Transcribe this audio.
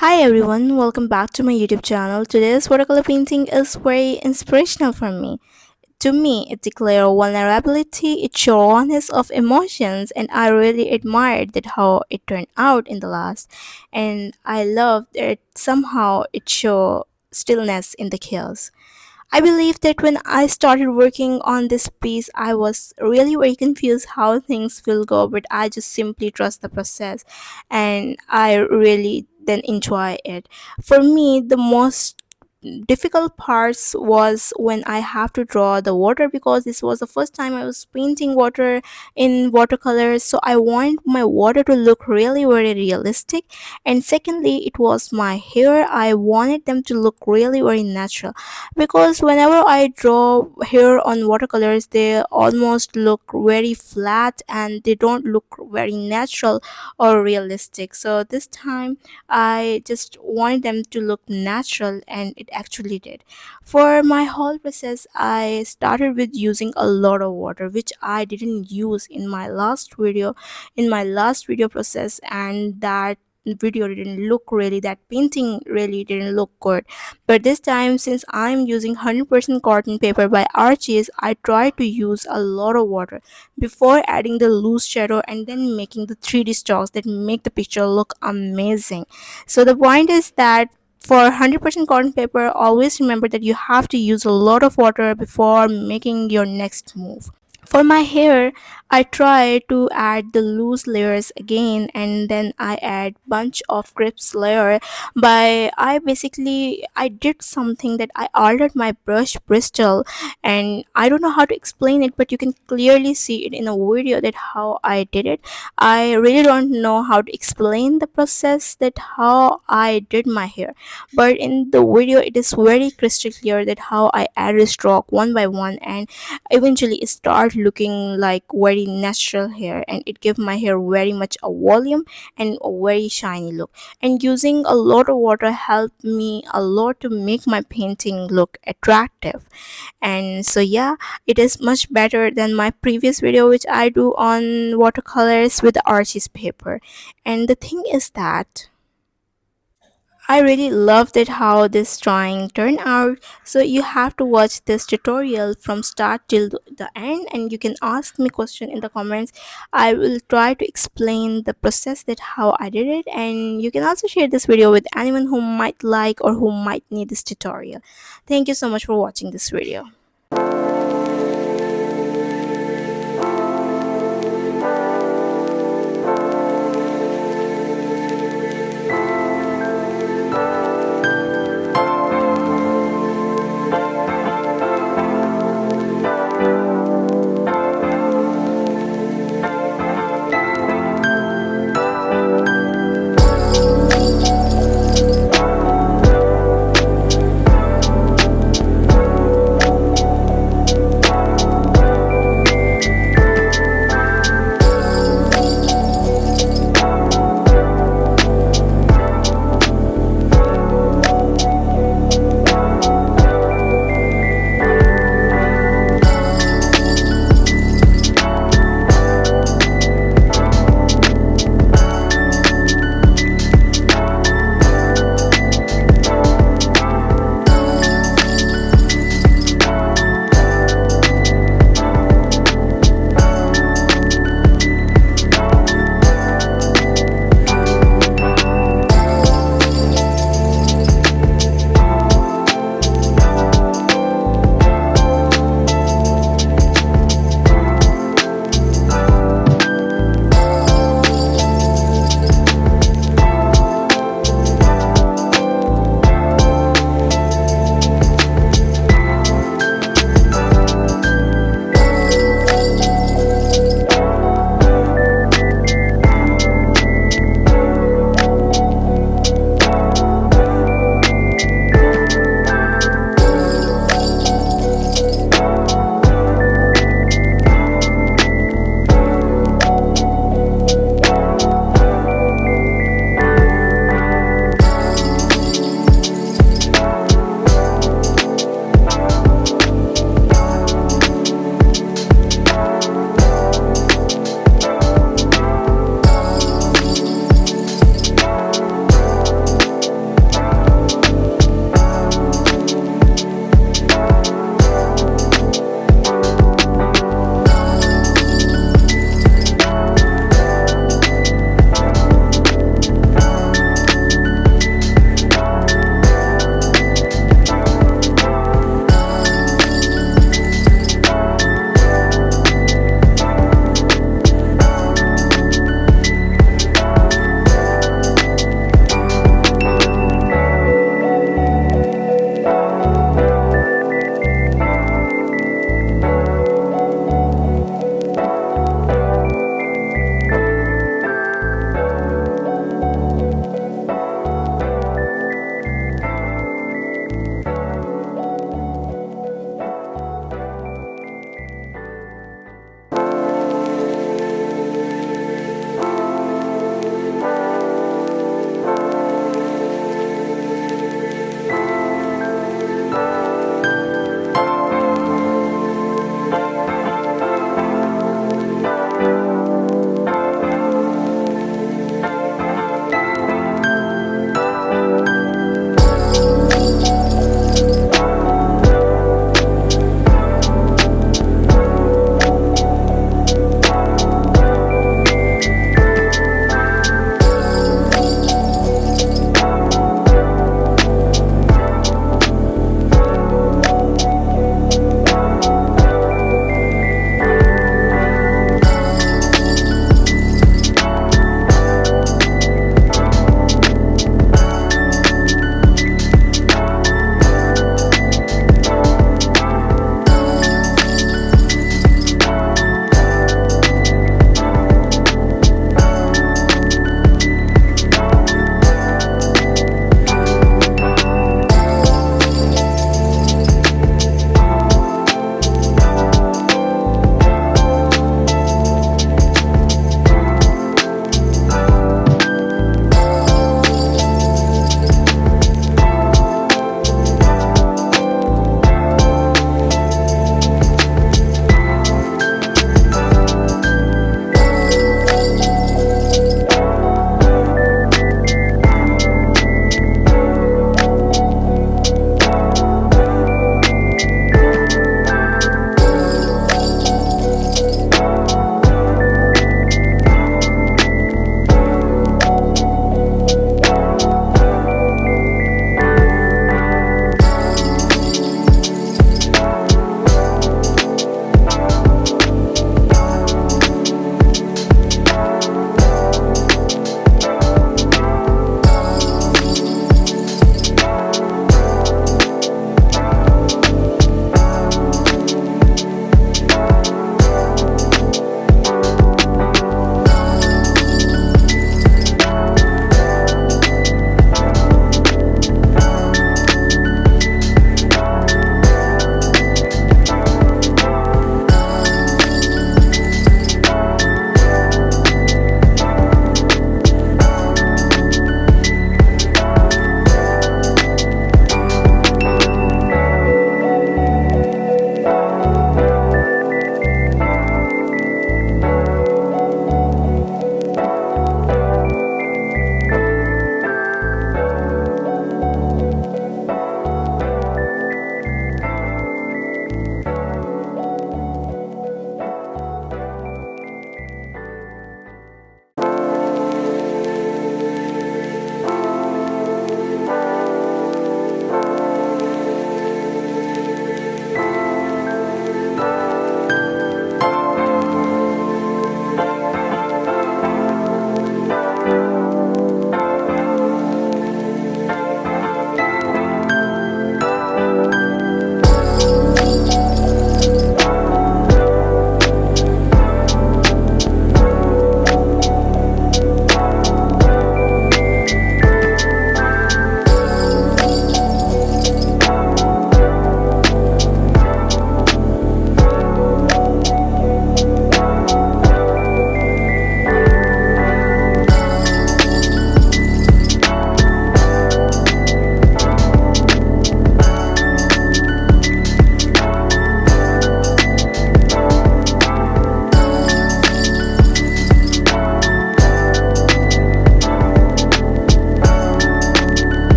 Hi everyone, welcome back to my YouTube channel. Today's watercolor painting is very inspirational for me. To me, it declares vulnerability, it shows honest of emotions, and I really admired that how it turned out in the last. And I love that somehow it shows stillness in the chaos. I believe that when I started working on this piece, I was really very confused how things will go, but I just simply trust the process and I really then enjoy it. For me, the most difficult parts was when I have to draw the water because this was the first time I was painting water in watercolors, so I want my water to look really very realistic. And secondly, it was my hair. I wanted them to look really very natural because whenever I draw hair on watercolors, they almost look very flat and they don't look very natural or realistic. So this time I just wanted them to look natural, and it actually did. For my whole process, I started with using a lot of water, which I didn't use in my last video process, and that video didn't look really, that painting really didn't look good. But this time, since I'm using 100% cotton paper by Archie's, I try to use a lot of water before adding the loose shadow and then making the 3D strokes that make the picture look amazing. So the point is that for 100% cotton paper, always remember that you have to use a lot of water before making your next move. For my hair, I try to add the loose layers again, and then I add bunch of crisp layer. By I did something that I altered my brush bristle, and I don't know how to explain it, but you can clearly see it in a video that how I did it. I really don't know how to explain the process that how I did my hair, but in the video it is very crystal clear that how I added stroke one by one, and eventually it start looking like very natural hair, and it gave my hair very much a volume and a very shiny look. And using a lot of water helped me a lot to make my painting look attractive. And so yeah, it is much better than my previous video which I do on watercolors with the Archie's paper. And the thing is that I really loved it how this drawing turned out. So you have to watch this tutorial from start till the end, and you can ask me question in the comments. I will try to explain the process that how I did it, and you can also share this video with anyone who might like or who might need this tutorial. Thank you so much for watching this video.